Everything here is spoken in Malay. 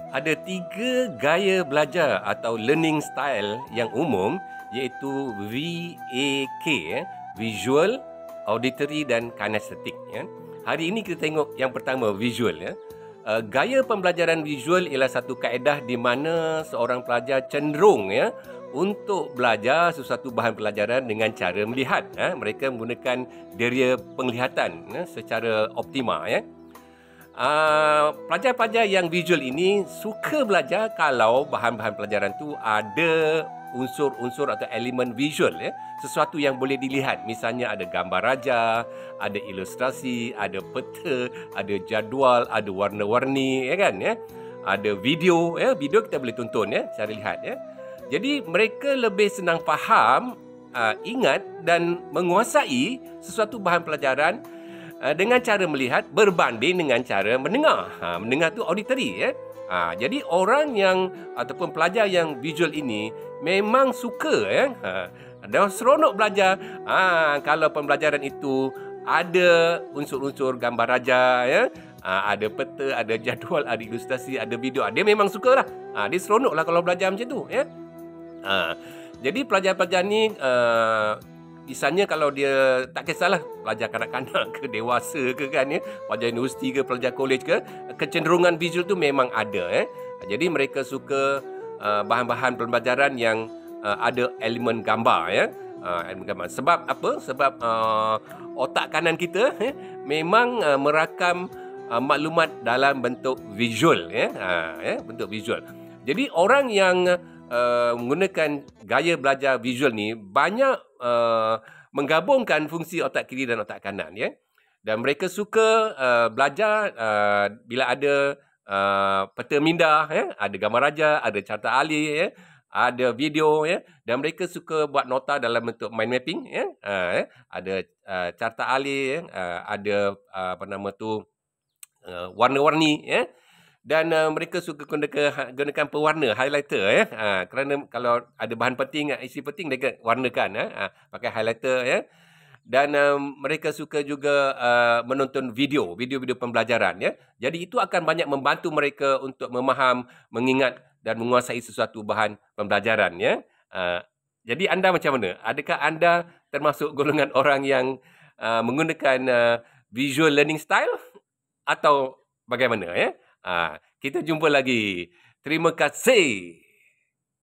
Ada 3 gaya belajar atau learning style yang umum, iaitu VAK, visual, auditory dan kinesthetic. Hari ini kita tengok yang pertama, visual. Gaya pembelajaran visual ialah satu kaedah di mana seorang pelajar cenderung untuk belajar sesuatu bahan pelajaran dengan cara melihat. Mereka menggunakan deria penglihatan secara optima. Pelajar-pelajar yang visual ini suka belajar kalau bahan-bahan pelajaran tu ada unsur-unsur atau elemen visual, sesuatu yang boleh dilihat. Misalnya ada gambar raja, ada ilustrasi, ada peta, ada jadual, ada warna-warni, ada video, video kita boleh tonton cara lihat. Jadi mereka lebih senang faham, ingat dan menguasai sesuatu bahan pelajaran dengan cara melihat berbanding dengan cara mendengar. Mendengar tu auditory. Jadi orang yang ataupun pelajar yang visual ini memang suka dan seronok belajar kalau pembelajaran itu ada unsur-unsur gambar raja, ada peta, ada jadual, ada ilustrasi, ada video. Dia memang sukalah. Dia seronoklah kalau belajar macam tu. Jadi pelajar-pelajar ni misalnya kalau dia tak kisahlah pelajar kanak-kanak ke dewasa ke pelajar universiti ke pelajar college ke, kecenderungan visual tu memang ada. Jadi mereka suka bahan-bahan pembelajaran yang ada elemen gambar. Elemen gambar. Sebab apa? Sebab otak kanan kita memang merakam maklumat dalam bentuk visual. Bentuk visual. Jadi orang yang menggunakan gaya belajar visual ni banyak menggabungkan fungsi otak kiri dan otak kanan. Dan mereka suka belajar bila ada peta minda, ada gambar raja, ada carta ahli, ada video, dan mereka suka buat nota dalam bentuk mind mapping. Ada carta ahli, ada warna-warni. Dan mereka suka gunakan pewarna, highlighter. Kerana kalau ada bahan penting, isi penting, mereka warnakan pakai highlighter. Dan mereka suka juga menonton video-video pembelajaran. Jadi itu akan banyak membantu mereka untuk memaham, mengingat dan menguasai sesuatu bahan pembelajaran. Jadi anda macam mana? Adakah anda termasuk golongan orang yang menggunakan visual learning style atau bagaimana? Kita jumpa lagi. Terima kasih.